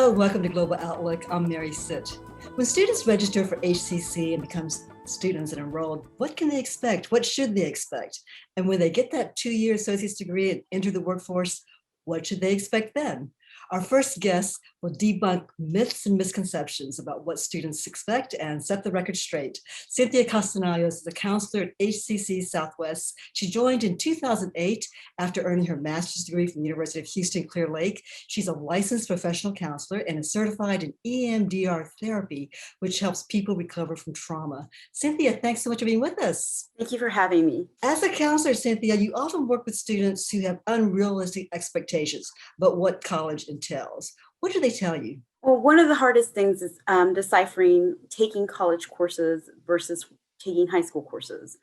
Hello, welcome to Global Outlook. I'm Mary Sitt. When students register for HCC and become students and enrolled, what can they expect? What should they expect? And when they get that 2-year associate's degree and enter the workforce, what should they expect then? Our first guest will debunk myths and misconceptions about what students expect and set the record straight. Cynthia Castellanos is a counselor at HCC-Southeast. She joined in 2008 after earning her master's degree from the University of Houston Clear Lake. She's a licensed professional counselor and is certified in EMDR therapy, which helps people recover from trauma. Cynthia, thanks so much for being with us. Thank you for having me. As a counselor, Cynthia, you often work with students who have unrealistic expectations about what college entails. What do they tell you? Well, one of the hardest things is deciphering taking college courses versus taking high school courses.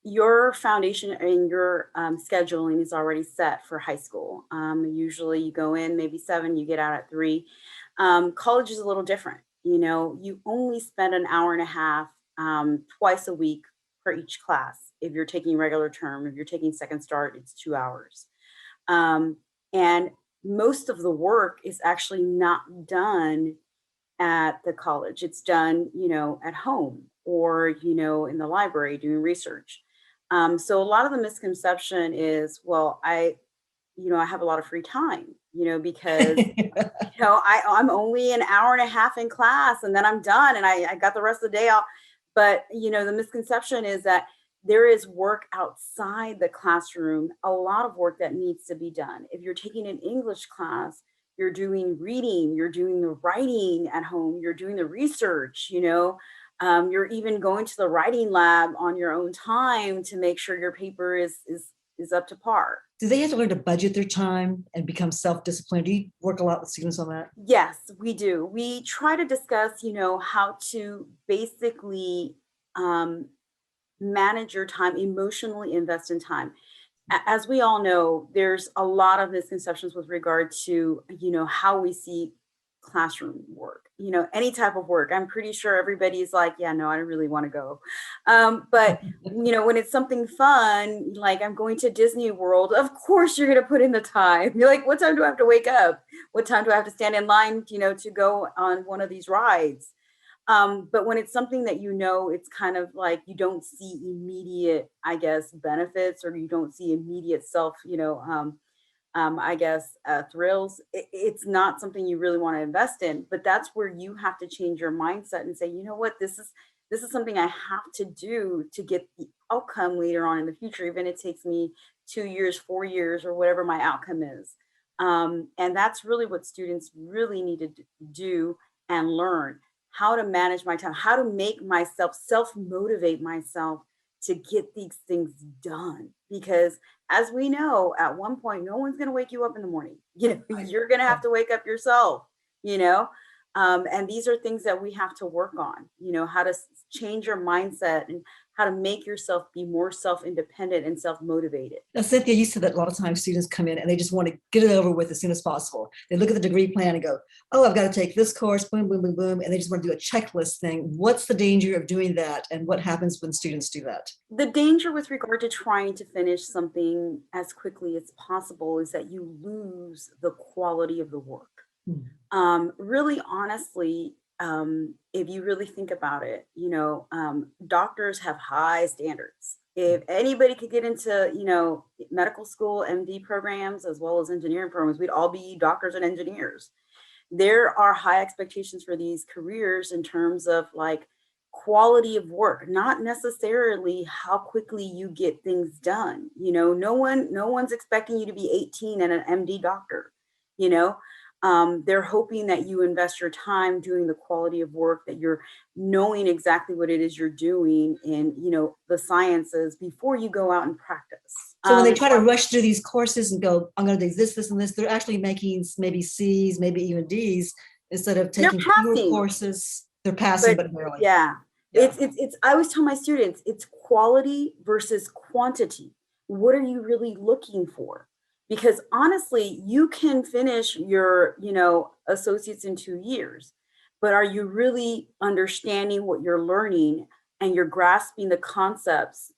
Your foundation and your scheduling is already set for high school. Usually you go in maybe 7, you get out at 3. College is a little different. You know, you only spend an hour and a half twice a week for each class. If you're taking regular term, if you're taking second start, it's 2 hours. And most of the work is actually not done at the college. It's done, at home or, in the library doing research. So a lot of the misconception is, well, I have a lot of free time, because, I'm only an hour and a half in class and then I'm done and I got the rest of the day off. But, the misconception is that there is work outside the classroom, a lot of work that needs to be done. If you're taking an English class, you're doing reading, you're doing the writing at home, you're doing the research, you're even going to the writing lab on your own time to make sure your paper is up to par. Do they have to learn to budget their time and become self-disciplined? Do you work a lot with students on that? Yes, we do. We try to discuss, how to basically manage your time, emotionally invest in time. As we all know, there's a lot of misconceptions with regard to, how we see classroom work, any type of work. I'm pretty sure everybody's like, yeah, no, I don't really want to go. But, when it's something fun, like I'm going to Disney World, of course you're going to put in the time. You're like, what time do I have to wake up? What time do I have to stand in line, to go on one of these rides? But when it's something that it's kind of like you don't see immediate, benefits, or you don't see immediate self, thrills, it's not something you really want to invest in. But that's where you have to change your mindset and say, you know what, this is something I have to do to get the outcome later on in the future, even if it takes me 2 years, 4 years, or whatever my outcome is. And that's really what students really need to do and learn. How to manage my time, how to make myself self-motivate myself to get these things done. Because as we know, at one point, no one's going to wake you up in the morning. You're going to have to wake up yourself, and these are things that we have to work on, how to change your mindset and how to make yourself be more self-independent and self-motivated. Now, Cynthia, you said that a lot of times students come in and they just want to get it over with as soon as possible. They look at the degree plan and go, oh, I've got to take this course, boom, boom, boom, boom. And they just want to do a checklist thing. What's the danger of doing that? And what happens when students do that? The danger with regard to trying to finish something as quickly as possible is that you lose the quality of the work. Really, honestly, if you really think about it, doctors have high standards. If anybody could get into, medical school, MD programs, as well as engineering programs, we'd all be doctors and engineers. There are high expectations for these careers in terms of like quality of work, not necessarily how quickly you get things done. No one's expecting you to be 18 and an MD doctor, they're hoping that you invest your time doing the quality of work, that you're knowing exactly what it is you're doing in, the sciences before you go out and practice. So when they try to rush through these courses and go, I'm going to do this, and this, they're actually making maybe C's, maybe even D's, instead of taking fewer courses. They're passing, but barely. Yeah. It's, I always tell my students, it's quality versus quantity. What are you really looking for? Because honestly, you can finish your, associates in 2 years, but are you really understanding what you're learning and you're grasping the concepts,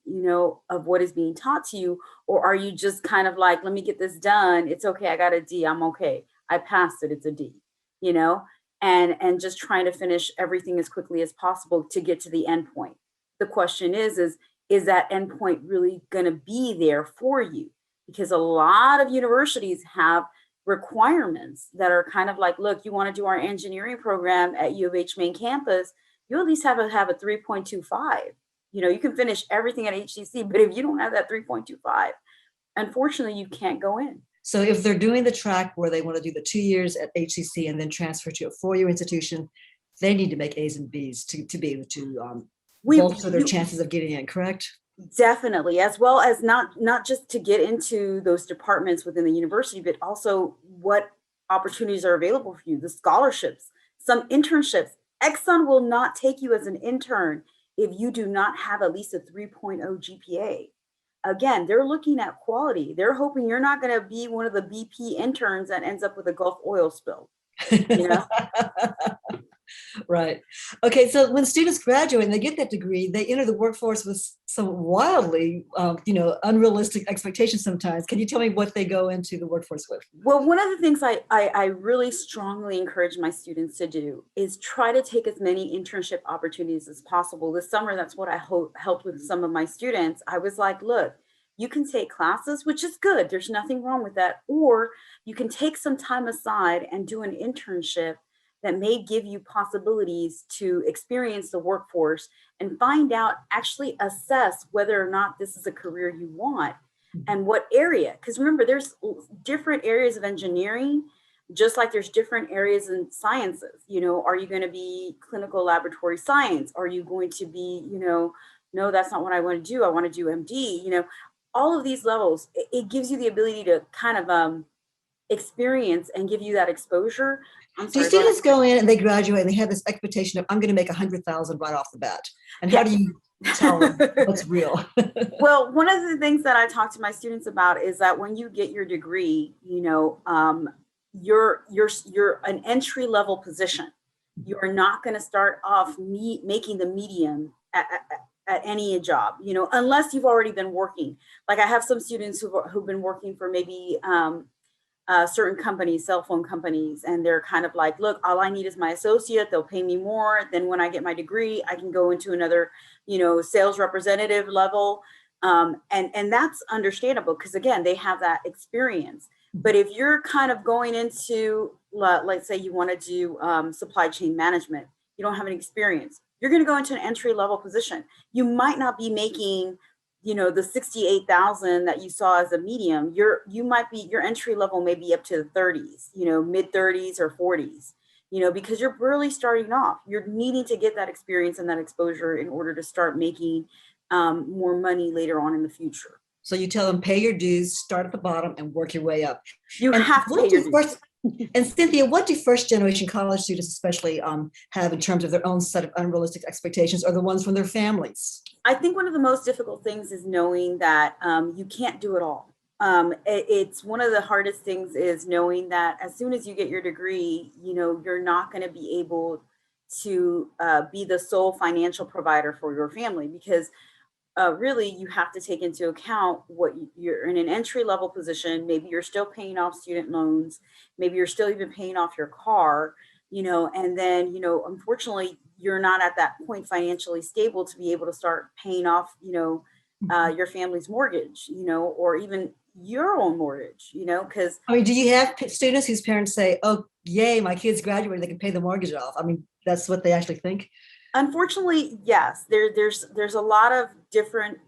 of what is being taught to you? Or are you just kind of like, let me get this done. It's okay. I got a D. I'm okay. I passed it. It's a D. you know, and just trying to finish everything as quickly as possible to get to the end point. The question is that end point really going to be there for you? Because a lot of universities have requirements that are kind of like, look, you want to do our engineering program at U of H main campus, you at least have a 3.25. You know, you can finish everything at HCC, but if you don't have that 3.25, unfortunately, you can't go in. So if they're doing the track where they want to do the 2 years at HCC and then transfer to a 4-year institution, they need to make A's and B's to be able to bolster their chances of getting in, correct? Definitely, as well as not just to get into those departments within the university, but also what opportunities are available for you, the scholarships, some internships. Exxon will not take you as an intern if you do not have at least a 3.0 GPA. Again, they're looking at quality. They're hoping you're not going to be one of the BP interns that ends up with a Gulf oil spill. You know? Right. Okay. So when students graduate and they get that degree, they enter the workforce with some wildly, unrealistic expectations sometimes. Can you tell me what they go into the workforce with? Well, one of the things I really strongly encourage my students to do is try to take as many internship opportunities as possible. This summer, that's what I helped with some of my students. I was like, look, you can take classes, which is good. There's nothing wrong with that. Or you can take some time aside and do an internship that may give you possibilities to experience the workforce and find out, actually assess whether or not this is a career you want and what area. Because remember, there's different areas of engineering, just like there's different areas in sciences. You know, are you going to be clinical laboratory science? Are you going to be, no, that's not what I want to do. I want to do MD, all of these levels. It gives you the ability to kind of experience and give you that exposure. Do students go in and they graduate and they have this expectation of, I'm going to make 100,000 right off the bat? And how do you tell them what's real? Well, one of the things that I talk to my students about is that when you get your degree, you're an entry level position. You're not going to start off making the medium at any job, unless you've already been working. Like I have some students who've been working for maybe certain companies, cell phone companies, and they're kind of like, look, all I need is my associate. They'll pay me more. Then when I get my degree, I can go into another, sales representative level. And that's understandable because, again, they have that experience. But if you're kind of going into, let's say you want to do supply chain management, you don't have any experience, you're going to go into an entry level position. You might not be making the 68,000 that you saw as a medium. Your entry level may be up to the 30s, mid 30s or 40s, because you're really starting off. You're needing to get that experience and that exposure in order to start making more money later on in the future. So you tell them, pay your dues, start at the bottom and work your way up. You have to pay your dues. And Cynthia, what do first generation college students especially have in terms of their own set of unrealistic expectations, or the ones from their families? I think one of the most difficult things is knowing that you can't do it all. It's one of the hardest things is knowing that as soon as you get your degree, you're not going to be able to be the sole financial provider for your family, because really you have to take into account what you're in an entry level position. Maybe you're still paying off student loans. Maybe you're still even paying off your car, and then, unfortunately, you're not at that point financially stable to be able to start paying off, your family's mortgage, or even your own mortgage, because. I mean, do you have students whose parents say, oh, yay, my kids graduated, they can pay the mortgage off? I mean, that's what they actually think. Unfortunately, yes, there's a lot of different,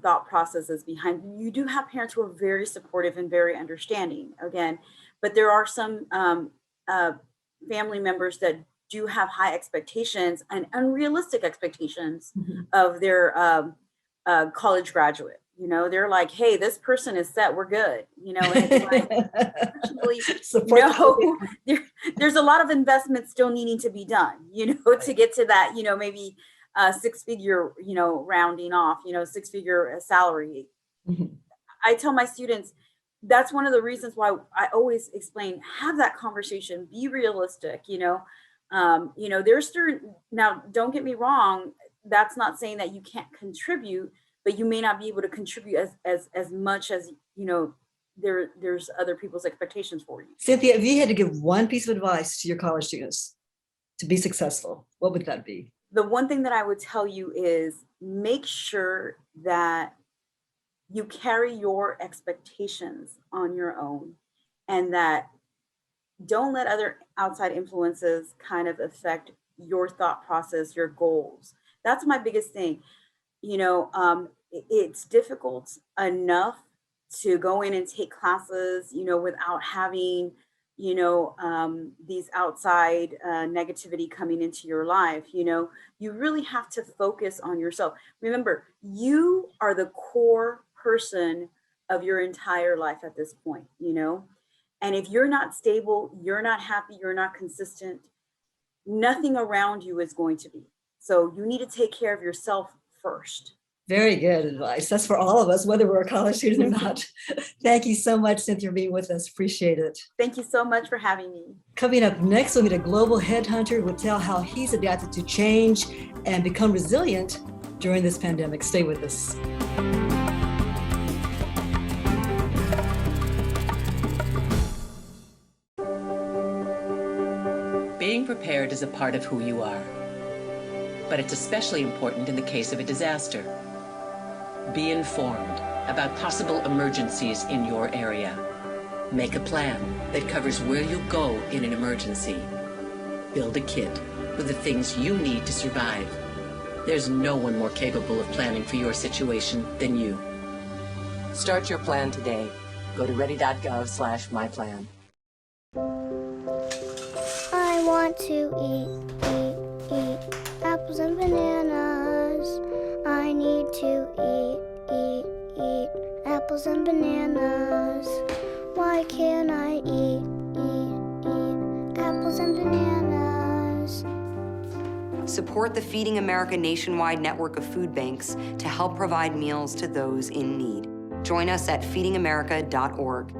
thought processes behind. You do have parents who are very supportive and very understanding, again, but there are some family members that do have high expectations and unrealistic expectations of their college graduate. They're like, hey, this person is set, we're good. And it's like, no, there's a lot of investment still needing to be done, to get to that, maybe 6-figure, rounding off, 6-figure salary. I tell my students, that's one of the reasons why I always explain, have that conversation, be realistic, there's certain, now don't get me wrong, that's not saying that you can't contribute, but you may not be able to contribute as much as, there's other people's expectations for you. Cynthia, if you had to give one piece of advice to your college students to be successful, what would that be? The one thing that I would tell you is make sure that you carry your expectations on your own, and that don't let other outside influences kind of affect your thought process, your goals. That's my biggest thing. It's difficult enough to go in and take classes, without having, these outside negativity coming into your life. You really have to focus on yourself. Remember, you are the core person of your entire life at this point, and if you're not stable, you're not happy, you're not consistent, nothing around you is going to be. So you need to take care of yourself first. Very good advice. That's for all of us, whether we're a college student or not. Thank you so much, Cynthia, for being with us. Appreciate it. Thank you so much for having me. Coming up next, we'll meet a global headhunter who will tell how he's adapted to change and become resilient during this pandemic. Stay with us. Being prepared is a part of who you are, but it's especially important in the case of a disaster. Be informed about possible emergencies in your area. Make a plan that covers where you go in an emergency. Build a kit with the things you need to survive. There's no one more capable of planning for your situation than you. Start your plan today. Go to ready.gov/myplan. I want to eat apples and bananas. I need to eat apples and bananas. Why can't I eat apples and bananas? Support the Feeding America nationwide network of food banks to help provide meals to those in need. Join us at feedingamerica.org.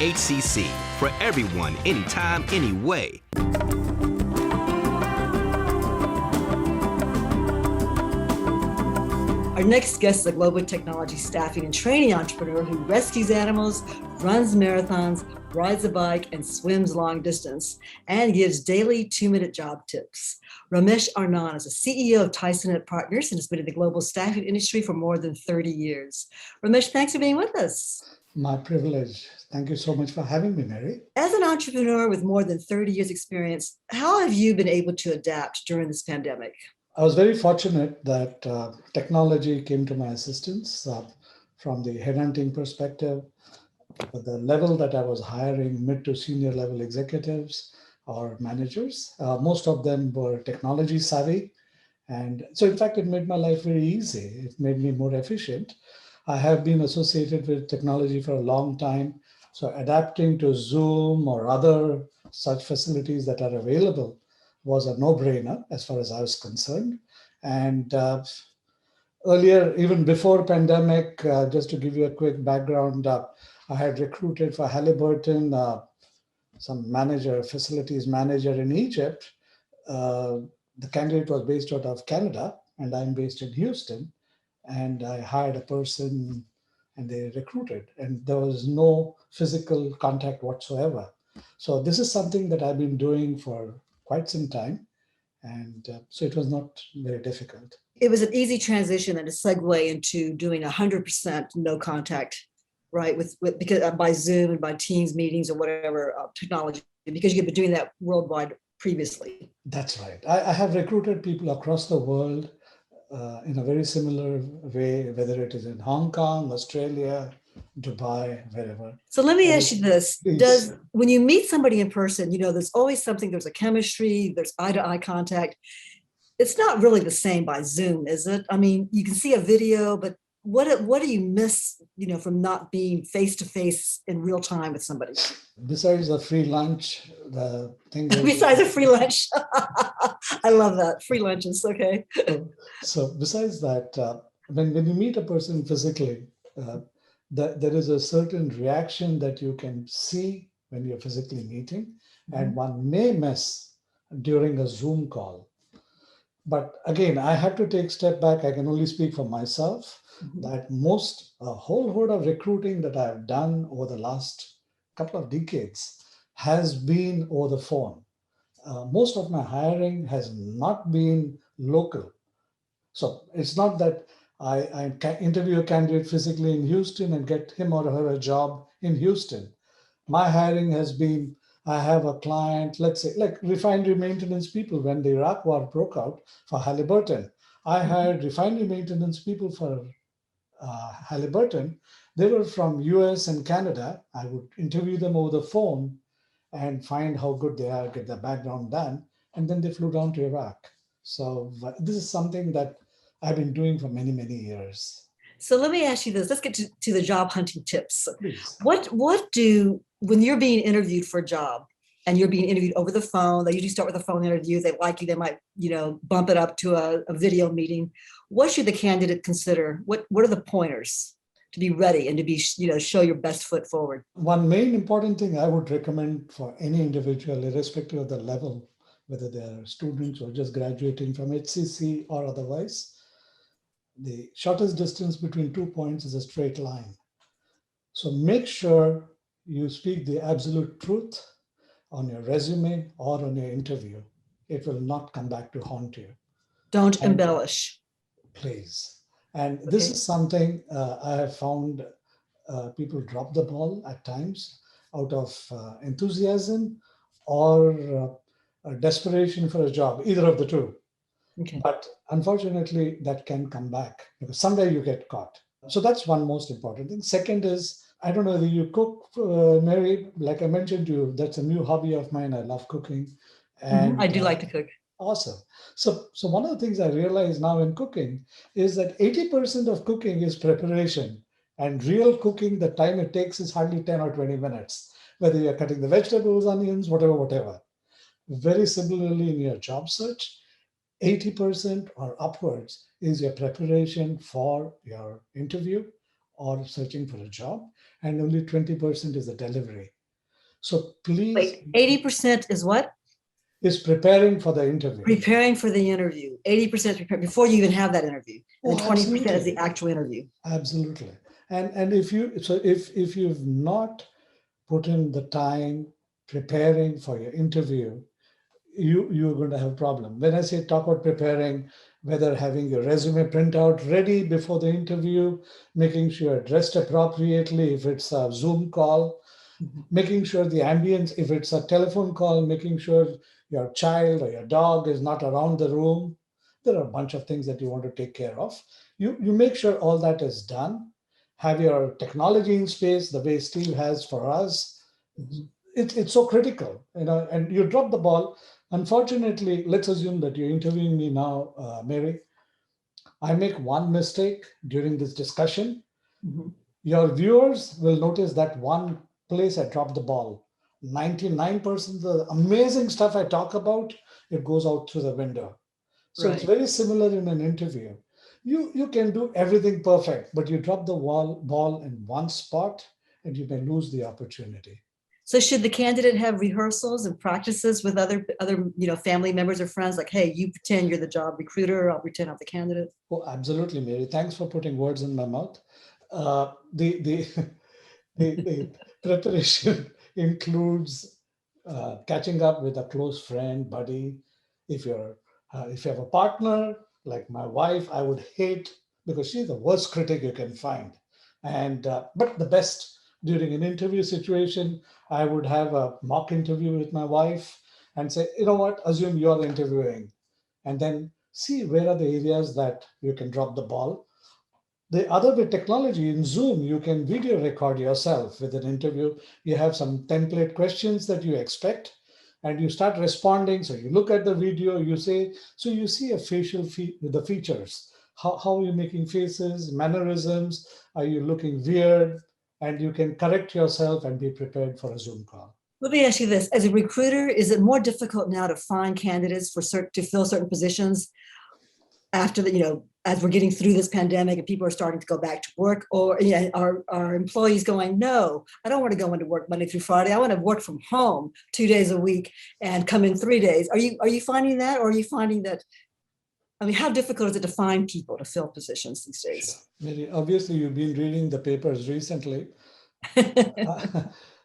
HCC, for everyone, anytime, anyway. Our next guest is a global technology staffing and training entrepreneur who rescues animals, runs marathons, rides a bike, and swims long distance, and gives daily 2-minute job tips. Ramesh Anand is a CEO of Tysonite Partners and has been in the global staffing industry for more than 30 years. Ramesh, thanks for being with us. My privilege. Thank you so much for having me, Mary. As an entrepreneur with more than 30 years experience, how have you been able to adapt during this pandemic? I was very fortunate that technology came to my assistance from the headhunting perspective. At the level that I was hiring mid to senior level executives or managers, most of them were technology savvy. And so in fact, it made my life very easy. It made me more efficient. I have been associated with technology for a long time. So adapting to Zoom or other such facilities that are available was a no-brainer as far as I was concerned. And earlier, even before pandemic, just to give you a quick background, I had recruited for Halliburton, some manager, facilities manager in Egypt. The candidate was based out of Canada, and I'm based in Houston. And I hired a person and they recruited, and there was no physical contact whatsoever. So this is something that I've been doing for quite some time. And so it was not very difficult. It was an easy transition and a segue into doing 100% no contact, right? Because by Zoom and by Teams meetings or whatever technology, because you've been doing that worldwide previously. That's right. I have recruited people across the world in a very similar way, whether it is in Hong Kong, Australia, Dubai, wherever. So let me ask you this. When you meet somebody in person, there's always something, there's a chemistry, there's eye-to-eye contact. It's not really the same by Zoom, is it? I mean, you can see a video, but what do you miss, from not being face-to-face in real time with somebody? Besides a free lunch, the thing. Besides a free lunch. I love that. Free lunches, okay. So besides that, when you meet a person physically, there is a certain reaction that you can see when you're physically meeting, and one may miss during a Zoom call. But again, I have to take a step back. I can only speak for myself. That a whole host of recruiting that I've done over the last couple of decades has been over the phone. Most of my hiring has not been local. So it's not that I can interview a candidate physically in Houston and get him or her a job in Houston. My hiring has been, I have a client, let's say, like refinery maintenance people when the Iraq war broke out for Halliburton. I hired refinery maintenance people for Halliburton. They were from US and Canada. I would interview them over the phone and find how good they are, get their background done, and then they flew down to Iraq. So this is something that I've been doing for many, many years. So let me ask you this. Let's get to the job hunting tips. Please. When you're being interviewed for a job and you're being interviewed over the phone, they usually start with a phone interview. They like you, they might, bump it up to a video meeting. What should the candidate consider? What are the pointers to be ready and to be, show your best foot forward? One main important thing I would recommend for any individual, irrespective of the level, whether they're students or just graduating from HCC or otherwise, the shortest distance between 2 points is a straight line. So make sure you speak the absolute truth on your resume or on your interview. It will not come back to haunt you. Don't embellish. Please. And this is something I have found people drop the ball at times out of enthusiasm or desperation for a job, either of the two. Okay. But unfortunately, that can come back because someday you get caught. So that's one most important thing. Second is, I don't know whether you cook, Mary, like I mentioned to you, that's a new hobby of mine. I love cooking. And I do like to cook. Awesome. So one of the things I realize now in cooking is that 80% of cooking is preparation, and real cooking, the time it takes is hardly 10 or 20 minutes, whether you're cutting the vegetables, onions, whatever. Very similarly in your job search, 80% or upwards is your preparation for your interview or searching for a job, and only 20% is the delivery. So please. Wait, 80% is what? Is preparing for the interview. Preparing for the interview. 80% prepare before you even have that interview. And 20% is the actual interview. Absolutely. And if you've not put in the time preparing for your interview, you're going to have a problem. When I say talk about preparing, whether having your resume printout ready before the interview, making sure dressed appropriately if it's a Zoom call, making sure the ambience, if it's a telephone call, making sure your child or your dog is not around the room. There are a bunch of things that you want to take care of. You make sure all that is done. Have your technology in space the way Steve has for us. It's so critical, and you drop the ball. Unfortunately, let's assume that you're interviewing me now, Mary. I make one mistake during this discussion. Your viewers will notice that one place I dropped the ball. 99% of the amazing stuff I talk about, it goes out through the window. So It's very similar in an interview. You can do everything perfect, but you drop the ball in one spot and you may lose the opportunity. So should the candidate have rehearsals and practices with other family members or friends? Like, hey, you pretend you're the job recruiter, I'll pretend I'm the candidate. Oh, absolutely, Mary. Thanks for putting words in my mouth. The preparation includes catching up with a close friend, buddy. If you have a partner like my wife, I would hate, because she's the worst critic you can find. But the best during an interview situation, I would have a mock interview with my wife and say, you know what, assume you're interviewing, and then see where are the areas that you can drop the ball. The other with technology, in Zoom, you can video record yourself with an interview. You have some template questions that you expect, and you start responding. So you look at the video, you say, so you see a the features. How are you making faces, mannerisms? Are you looking weird? And you can correct yourself and be prepared for a Zoom call. Let me ask you this. As a recruiter, is it more difficult now to find candidates to fill certain positions after as we're getting through this pandemic and people are starting to go back to work, or are employees going, no, I don't want to go into work Monday through Friday. I want to work from home 2 days a week and come in 3 days. Are you finding that, or are you finding that I mean, how difficult is it to find people to fill positions these days? Mary, obviously, you've been reading the papers recently.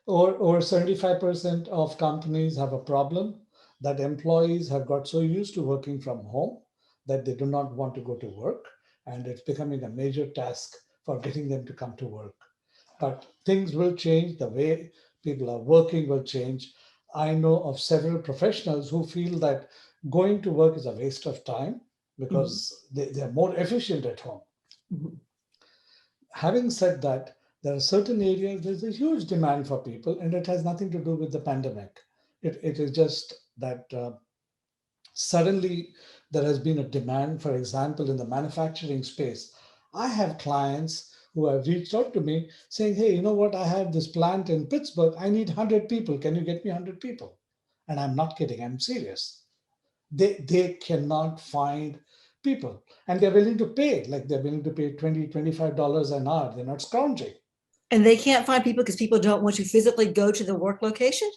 Over 75% of companies have a problem that employees have got so used to working from home that they do not want to go to work. And it's becoming a major task for getting them to come to work. But things will change. The way people are working will change. I know of several professionals who feel that going to work is a waste of time because they're more efficient at home. Mhm. Having said that, there are certain areas, there's a huge demand for people, and it has nothing to do with the pandemic. It is just that suddenly there has been a demand, for example, in the manufacturing space. I have clients who have reached out to me saying, hey, you know what? I have this plant in Pittsburgh. I need 100 people. Can you get me 100 people? And I'm not kidding. I'm serious. They cannot find people, and they're willing to pay, like they're willing to pay $20, $25 an hour. They're not scrounging. And they can't find people because people don't want to physically go to the work location?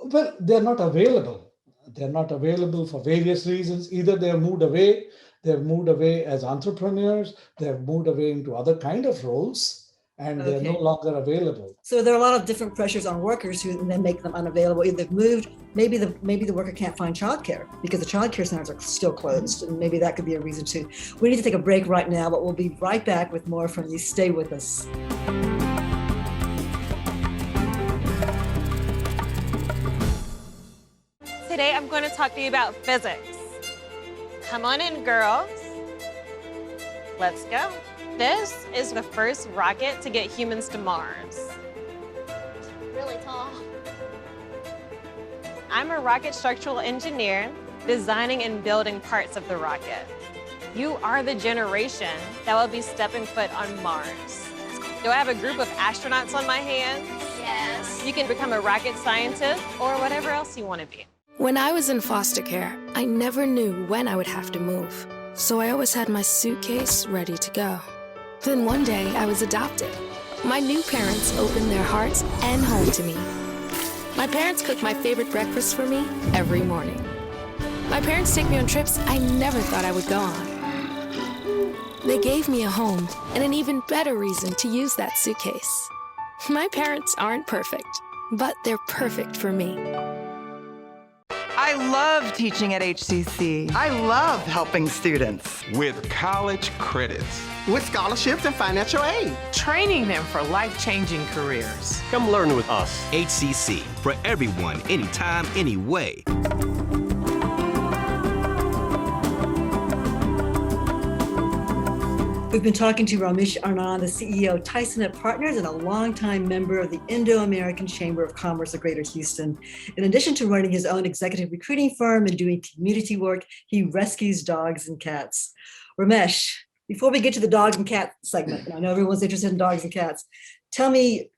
Well, they're not available. They're not available for various reasons. Either they've moved away as entrepreneurs, they've moved away into other kind of roles, and they're no Okay. longer available. So there are a lot of different pressures on workers who then make them unavailable. Either they've moved, maybe the worker can't find childcare because the childcare centers are still closed, and maybe that could be a reason too. We need to take a break right now, but we'll be right back with more from you. Stay with us. Today I'm going to talk to you about physics. Come on in, girls. Let's go. This is the first rocket to get humans to Mars. Really tall. I'm a rocket structural engineer designing and building parts of the rocket. You are the generation that will be stepping foot on Mars. Do I have a group of astronauts on my hands? Yes. You can become a rocket scientist or whatever else you want to be. When I was in foster care, I never knew when I would have to move. So I always had my suitcase ready to go. Then one day I was adopted. My new parents opened their hearts and home to me. My parents cook my favorite breakfast for me every morning. My parents take me on trips I never thought I would go on. They gave me a home and an even better reason to use that suitcase. My parents aren't perfect, but they're perfect for me. I love teaching at HCC. I love helping students. With college credits. With scholarships and financial aid. Training them for life-changing careers. Come learn with us. HCC, for everyone, anytime, anyway. We've been talking to Ramesh Anand, the CEO of Tysonite Partners and a longtime member of the Indo-American Chamber of Commerce of Greater Houston. In addition to running his own executive recruiting firm and doing community work, he rescues dogs and cats. Ramesh, before we get to the dogs and cat segment, and I know everyone's interested in dogs and cats, tell me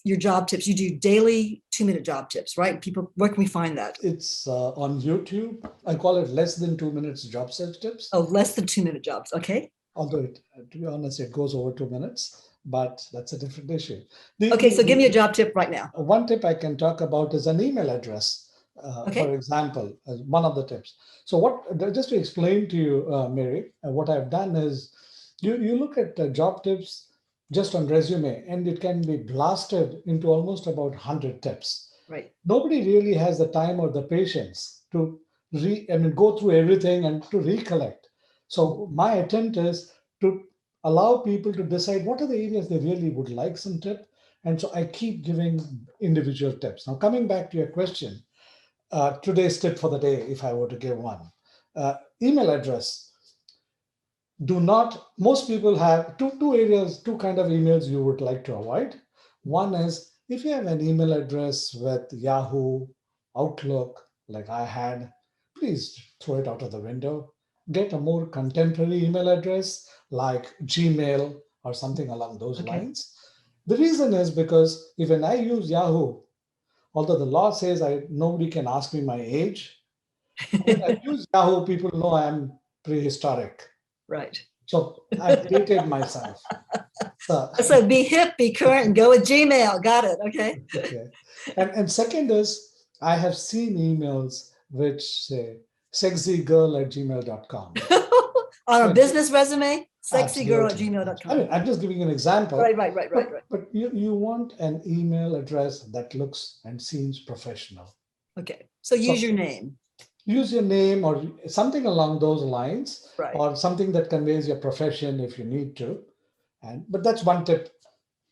your job tips. You do daily 2-minute job tips, right? People, where can we find that? It's on YouTube. I call it less than 2 minutes job search tips. Oh, less than 2-minute jobs. Okay. Although, to be honest, it goes over 2 minutes, but that's a different issue. Okay, so give me a job tip right now. One tip I can talk about is an email address, for example, as one of the tips. So just to explain to you, Mary, what I've done is you look at job tips just on resume, and it can be blasted into almost about 100 tips. Right. Nobody really has the time or the patience to go through everything and to recollect. So my attempt is to allow people to decide what are the areas they really would like some tip. And so I keep giving individual tips. Now, coming back to your question, today's tip for the day, if I were to give one, email address. Most people have two kind of emails you would like to avoid. One is if you have an email address with Yahoo, Outlook, like I had, please throw it out of the window. Get a more contemporary email address like Gmail or something along those lines. The reason is because when I use Yahoo, although the law says nobody can ask me my age, when I use Yahoo, people know I'm prehistoric. Right. So I've dated myself. So be hip, be current, and go with Gmail. Got it. Okay. Okay. And second is I have seen emails which say sexygirl@gmail.com. On a business resume, sexygirl@gmail.com. I mean, I'm just giving you an example. Right. But you want an email address that looks and seems professional. Okay, so use your name. Use your name or something along those lines, Right. or something that conveys your profession if you need to. But that's one tip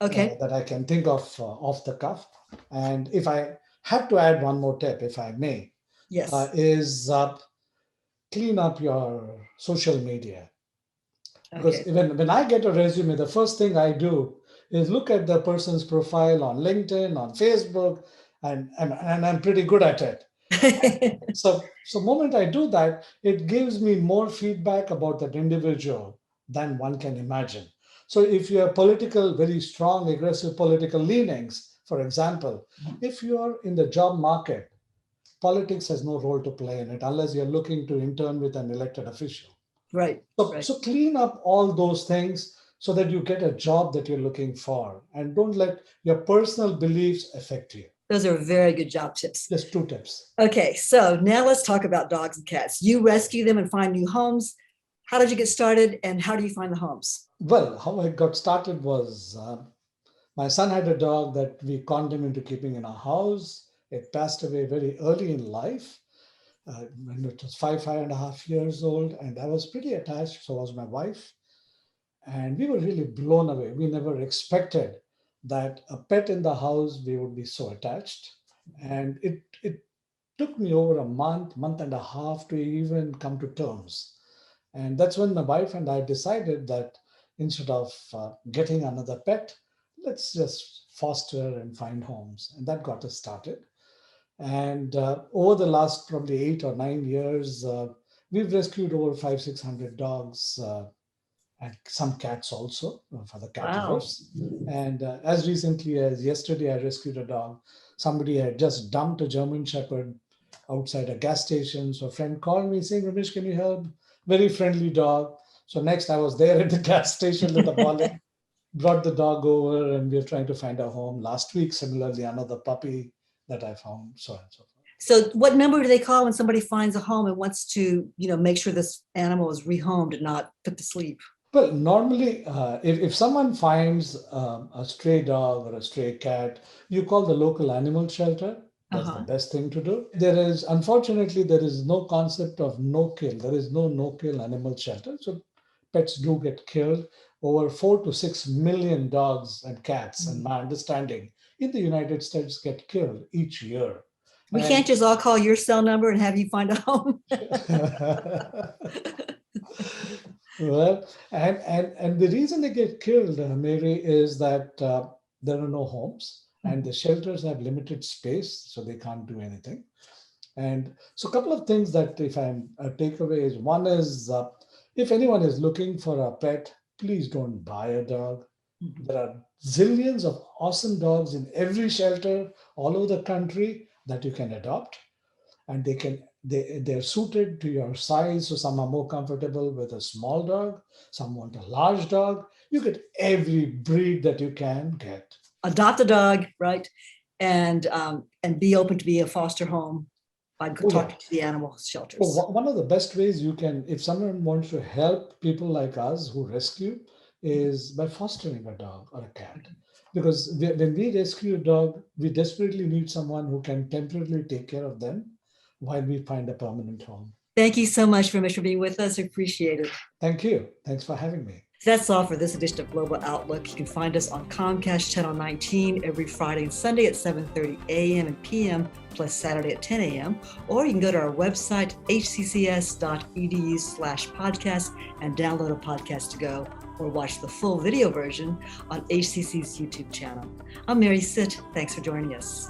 that I can think of off the cuff. And if I have to add one more tip, if I may, yes, is clean up your social media. Because when I get a resume, the first thing I do is look at the person's profile on LinkedIn, on Facebook, and I'm pretty good at it. So moment I do that, it gives me more feedback about that individual than one can imagine. So if you have very strong, aggressive political leanings, for example, if you're in the job market, politics has no role to play in it unless you're looking to intern with an elected official. Right. So clean up all those things so that you get a job that you're looking for, and don't let your personal beliefs affect you. Those are very good job tips. Just 2 tips. Okay, so now let's talk about dogs and cats. You rescue them and find new homes. How did you get started, and how do you find the homes? Well, how I got started was my son had a dog that we conned him into keeping in our house. It passed away very early in life. When it was 5.5 years old, and I was pretty attached, so was my wife. And we were really blown away. We never expected that a pet in the house, we would be so attached. And it took me over a month and a half to even come to terms. And that's when my wife and I decided that instead of getting another pet, let's just foster and find homes. And that got us started. And over the last probably 8 or 9 years, we've rescued over 500-600 dogs and some cats also for the cativerse. Wow. And as recently as yesterday, I rescued a dog. Somebody had just dumped a German Shepherd outside a gas station. So a friend called me saying, Ramesh, can you help? Very friendly dog. So next I was there at the gas station with the body, brought the dog over, and we're trying to find a home. Last week, similarly, another puppy that I found, so on and so forth. So what number do they call when somebody finds a home and wants to, make sure this animal is rehomed and not put to sleep? Well, normally, if someone finds a stray dog or a stray cat, you call the local animal shelter. That's the best thing to do. Unfortunately, there is no concept of no-kill. There is no no-kill animal shelter. So pets do get killed. Over 4 to 6 million dogs and cats, and my understanding, in the United States get killed each year. We can't just all call your cell number and have you find a home. Well, and the reason they get killed, Mary, is that there are no homes and the shelters have limited space, so they can't do anything. And so a couple of things that if I'm a takeaway is, one is if anyone is looking for a pet, please don't buy a dog. There are zillions of awesome dogs in every shelter all over the country that you can adopt, and they're suited to your size. So some are more comfortable with a small dog, some want a large dog. You get every breed that you can get. Adopt a dog, right? And be open to be a foster home by talking to the animal shelters. Well, one of the best ways you can, if someone wants to help people like us who rescue, is by fostering a dog or a cat. Because when we rescue a dog, we desperately need someone who can temporarily take care of them while we find a permanent home. Thank you so much, Ramesh, for being with us. Appreciate it. Thank you. Thanks for having me. That's all for this edition of Global Outlook. You can find us on Comcast Channel 19 every Friday and Sunday at 7:30 a.m. and p.m., plus Saturday at 10 a.m. Or you can go to our website, hccs.edu/podcast, and download a podcast to go, or watch the full video version on HCC's YouTube channel. I'm Mary Sitt. Thanks for joining us.